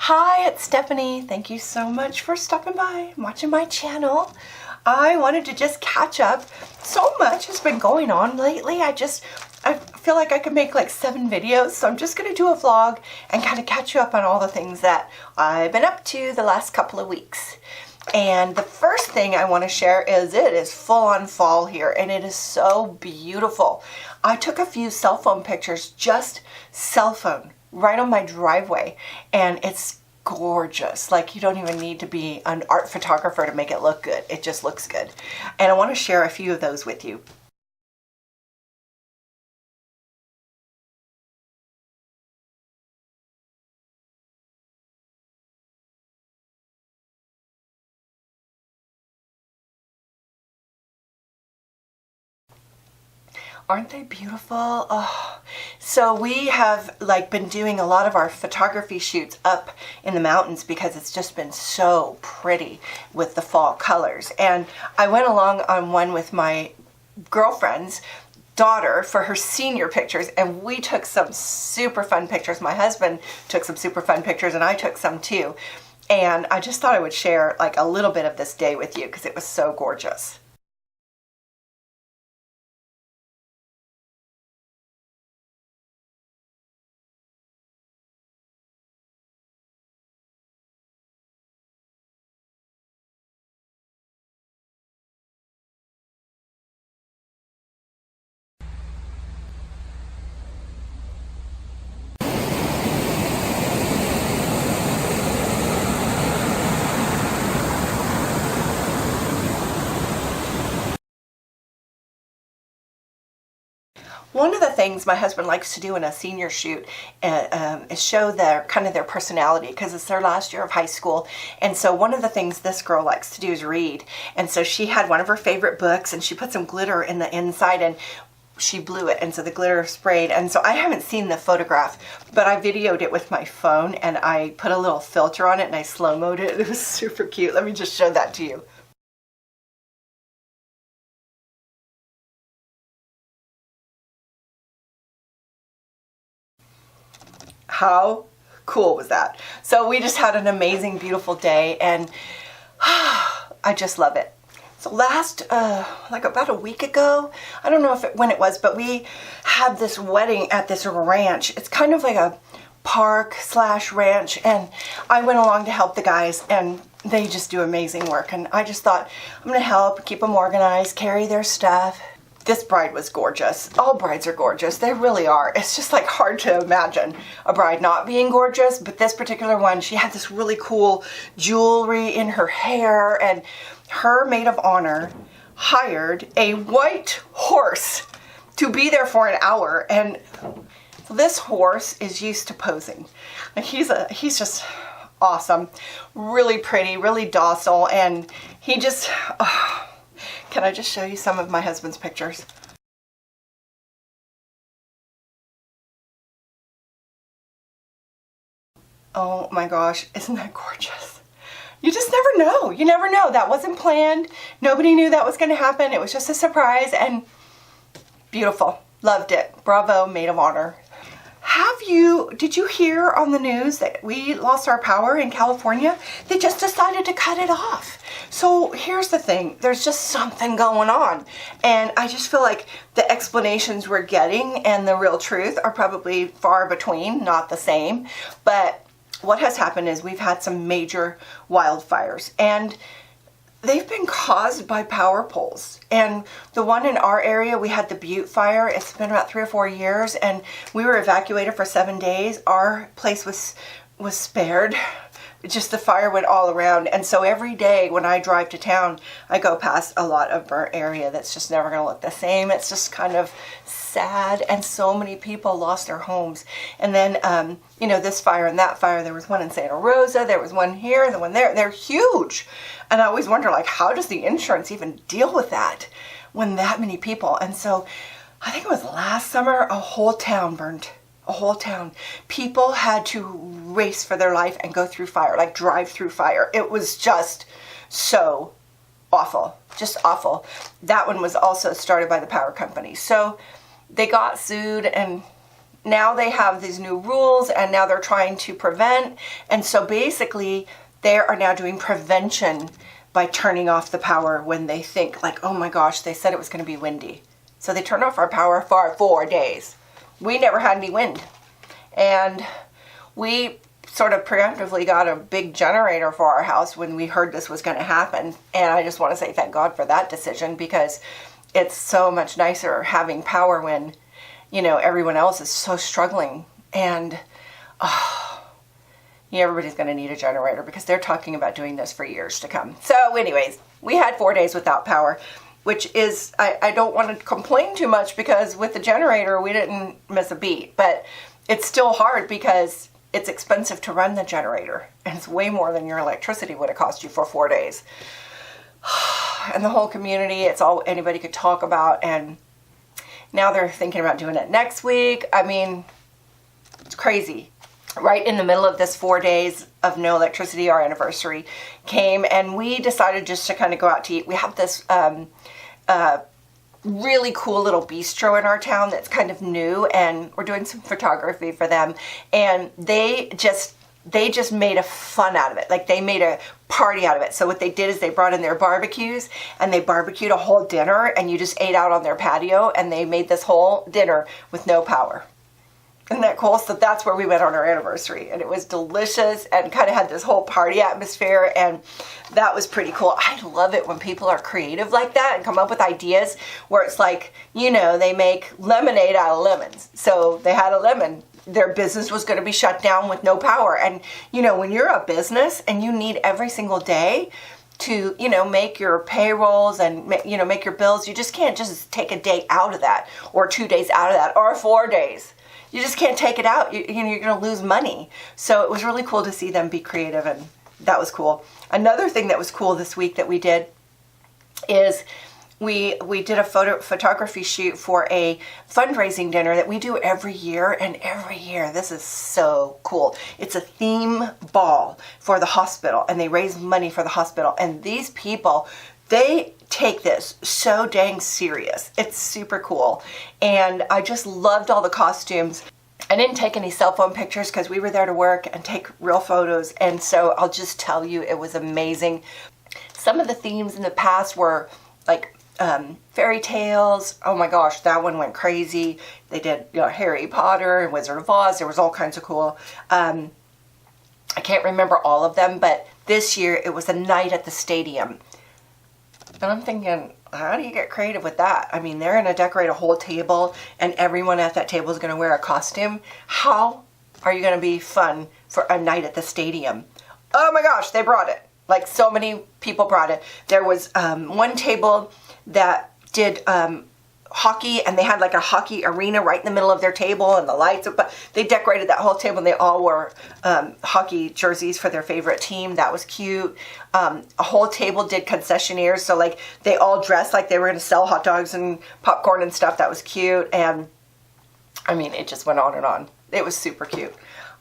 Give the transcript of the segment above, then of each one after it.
Hi, it's Stephanie. Thank you so much for stopping by and watching my channel. I wanted to just catch up. So much has been going on lately. I feel like I could make like 7 videos, so I'm just going to do a vlog and kind of catch you up on all the things that I've been up to the last couple of weeks. And the first thing I want to share is it is full on fall here and it is so beautiful. I took a few cell phone pictures, just cell phone, right on my driveway, and it's gorgeous. Like, you don't even need to be an art photographer to make it look good. It just looks good. And I want to share a few of those with you. Aren't they beautiful? Oh. So we have like been doing a lot of our photography shoots up in the mountains because it's just been so pretty with the fall colors. And I went along on one with my girlfriend's daughter for her senior pictures, and we took some super fun pictures. My husband took some super fun pictures and I took some too. And I just thought I would share like a little bit of this day with you because it was so gorgeous. One of the things my husband likes to do in a senior shoot is show their kind of their personality, because it's their last year of high school. And so one of the things this girl likes to do is read. And so she had one of her favorite books and she put some glitter in the inside and she blew it, and so the glitter sprayed. And so I haven't seen the photograph, but I videoed it with my phone and I put a little filter on it and I slow-moed it. It was super cute. Let me just show that to you. How cool was that? So we just had an amazing, beautiful day, and I just love it. So like about a week ago, I don't know when it was, but we had this wedding at this ranch. It's kind of like a park / ranch, and I went along to help the guys, and they just do amazing work. And I just thought, I'm gonna help keep them organized, carry their stuff. This bride was gorgeous. All brides are gorgeous. They really are. It's just like hard to imagine a bride not being gorgeous, but this particular one, she had this really cool jewelry in her hair, and her maid of honor hired a white horse to be there for an hour. And this horse is used to posing. And he's just awesome, really pretty, really docile, and he just, can I just show you some of my husband's pictures? Oh my gosh, isn't that gorgeous? You just never know. You never know. That wasn't planned. Nobody knew that was going to happen. It was just a surprise, and beautiful. Loved it. Bravo, maid of honor. Did you hear on the news that we lost our power in California? They just decided to cut it off. So here's the thing, there's just something going on. And I just feel like the explanations we're getting and the real truth are probably far between, not the same. But what has happened is we've had some major wildfires, and they've been caused by power poles. And the one in our area, we had the Butte fire. It's been about 3 or 4 years, and we were evacuated for 7 days. Our place was spared. Just the fire went all around. And so every day when I drive to town, I go past a lot of burnt area that's just never going to look the same. It's just kind of sad, and so many people lost their homes. And then, you know, this fire and that fire, there was one in Santa Rosa, there was one here, the one there. They're huge. And I always wonder, like, how does the insurance even deal with that when that many people? And so I think it was last summer, a whole town burned. A whole town. People had to race for their life and go through fire, like drive through fire. It was just so awful, just awful. That one was also started by the power company. So they got sued, and now they have these new rules, and now they're trying to prevent. And so basically they are now doing prevention by turning off the power when they think like, oh my gosh, they said it was going to be windy. So they turned off our power for 4 days. We never had any wind. And we sort of preemptively got a big generator for our house when we heard this was going to happen. And I just want to say thank God for that decision, because it's so much nicer having power when, you know, everyone else is so struggling. And everybody's going to need a generator because they're talking about doing this for years to come. So anyways, we had 4 days without power, which is, I don't want to complain too much, because with the generator we didn't miss a beat. But it's still hard because it's expensive to run the generator, and it's way more than your electricity would have cost you for 4 days. And the whole community, it's all anybody could talk about, and now they're thinking about doing it next week. I mean, it's crazy. Right in the middle of this 4 days of no electricity, our anniversary came, and we decided just to kind of go out to eat. We have this really cool little bistro in our town that's kind of new, and we're doing some photography for them, and they just made a fun out of it. Like, they made a party out of it. So what they did is they brought in their barbecues, and they barbecued a whole dinner, and you just ate out on their patio, and they made this whole dinner with no power. Isn't that cool? So that's where we went on our anniversary, and it was delicious and kind of had this whole party atmosphere, and that was pretty cool. I love it when people are creative like that and come up with ideas where it's like, you know, they make lemonade out of lemons. So they had a lemon. Their business was going to be shut down with no power. And, you know, when you're a business and you need every single day to, you know, make your payrolls and, you know, make your bills, you just can't just take a day out of that, or 2 days out of that, or 4 days. You just can't take it out. You're going to lose money. So it was really cool to see them be creative, and that was cool. Another thing that was cool this week that we did is we did a photography shoot for a fundraising dinner that we do every year, and every year this is so cool. It's a theme ball for the hospital, and they raise money for the hospital, and these people, they take this so dang serious. It's super cool. And I just loved all the costumes. I didn't take any cell phone pictures because we were there to work and take real photos. And so I'll just tell you, it was amazing. Some of the themes in the past were like fairy tales. Oh my gosh, that one went crazy. They did, you know, Harry Potter and Wizard of Oz. There was all kinds of cool. I can't remember all of them, but this year it was a night at the stadium. And I'm thinking, how do you get creative with that? I mean, they're going to decorate a whole table, and everyone at that table is going to wear a costume. How are you going to be fun for a night at the stadium? Oh my gosh, they brought it. Like, so many people brought it. There was one table that did hockey, and they had like a hockey arena right in the middle of their table, and the lights, but they decorated that whole table, and they all wore hockey jerseys for their favorite team. That was cute. A whole table did concessionaires, so like they all dressed like they were going to sell hot dogs and popcorn and stuff. That was cute. And I mean, it just went on and on. It was super cute.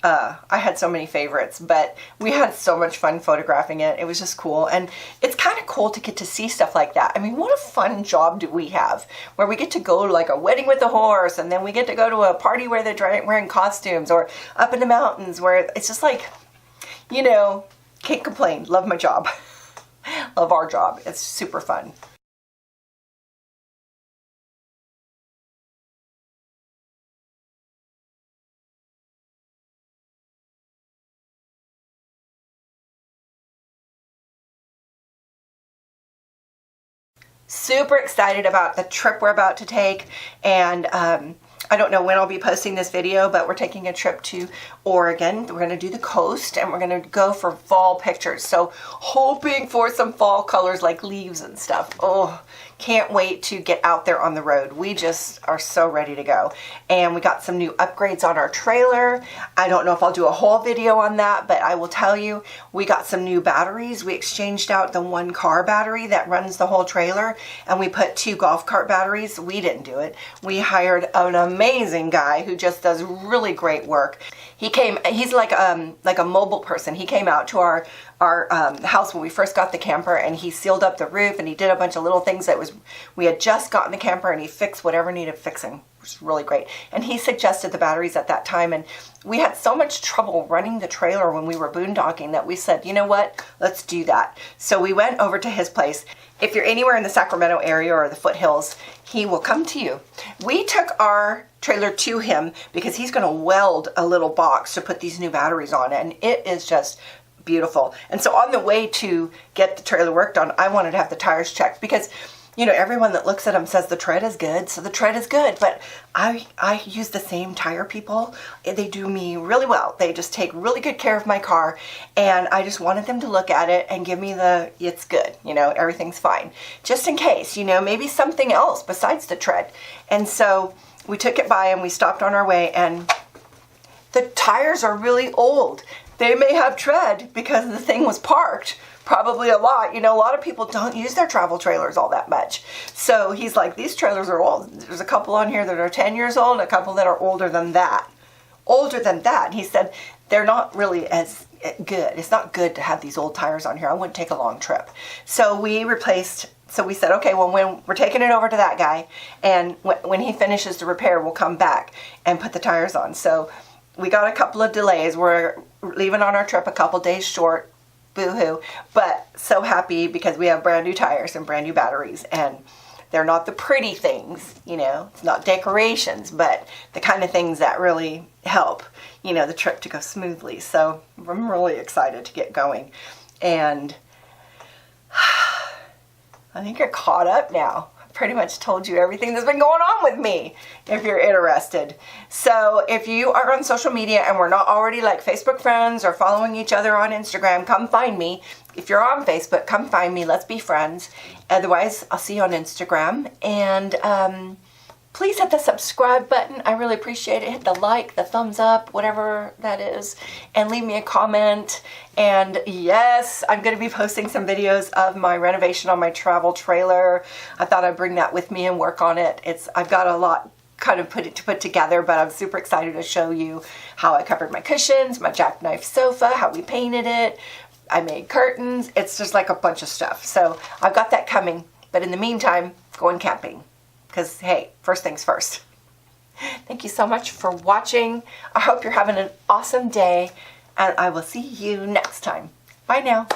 I had so many favorites, but we had so much fun photographing it. It was just cool. And it's kind of cool to get to see stuff like that. I mean, what a fun job do we have, where we get to go to like a wedding with a horse, and then we get to go to a party where they're wearing costumes, or up in the mountains where it's just like, you know, can't complain. Love my job. Love our job. It's super fun. Super excited about the trip we're about to take, and I don't know when I'll be posting this video, but we're taking a trip to Oregon. We're going to do the coast, and we're going to go for fall pictures. So hoping for some fall colors like leaves and stuff. Oh, can't wait to get out there on the road. We just are so ready to go. And we got some new upgrades on our trailer. I don't know if I'll do a whole video on that, but I will tell you, we got some new batteries. We exchanged out the one car battery that runs the whole trailer, and we put 2 golf cart batteries. We didn't do it. We hired an amazing guy who just does really great work. He's like a mobile person. He came out to our house when we first got the camper, and he sealed up the roof, and he did a bunch of little things we had just gotten the camper, and he fixed whatever needed fixing. was really great. And he suggested the batteries at that time, and we had so much trouble running the trailer when we were boondocking that we said, you know what, let's do that. So we went over to his place. If you're anywhere in the Sacramento area or the foothills, he will come to you. We took our trailer to him because he's going to weld a little box to put these new batteries on, and it is just beautiful. And so on the way to get the trailer worked on, I wanted to have the tires checked because, you know, everyone that looks at them says the tread is good, so the tread is good. But I use the same tire people. They do me really well. They just take really good care of my car, and I just wanted them to look at it and give me the, it's good, you know, everything's fine. Just in case, you know, maybe something else besides the tread. And so we took it by and we stopped on our way, and the tires are really old. They may have tread because the thing was parked probably a lot. You know, a lot of people don't use their travel trailers all that much. So he's like, these trailers are old. There's a couple on here that are 10 years old, and a couple that are older than that. Older than that. And he said, they're not really as good. It's not good to have these old tires on here. I wouldn't take a long trip. So we replaced, so we said, okay, well, when we're taking it over to that guy, and when he finishes the repair, we'll come back and put the tires on. So we got a couple of delays. We're leaving on our trip a couple days short. Boo-hoo. But so happy because we have brand new tires and brand new batteries, and they're not the pretty things, you know, it's not decorations, but the kind of things that really help, you know, the trip to go smoothly. So I'm really excited to get going. And I think you're caught up now. Pretty much told you everything that's been going on with me, if you're interested. So if you are on social media and we're not already like Facebook friends or following each other on Instagram, come find me. If you're on Facebook, come find me. Let's be friends. Otherwise, I'll see you on Instagram. And please hit the subscribe button. I really appreciate it. Hit the like, the thumbs up, whatever that is, and leave me a comment. And yes, I'm going to be posting some videos of my renovation on my travel trailer. I thought I'd bring that with me and work on it. I've got a lot kind of put together, but I'm super excited to show you how I covered my cushions, my jackknife sofa, how we painted it. I made curtains. It's just like a bunch of stuff. So I've got that coming. But in the meantime, going camping. Because, hey, first things first. Thank you so much for watching. I hope you're having an awesome day, and I will see you next time. Bye now.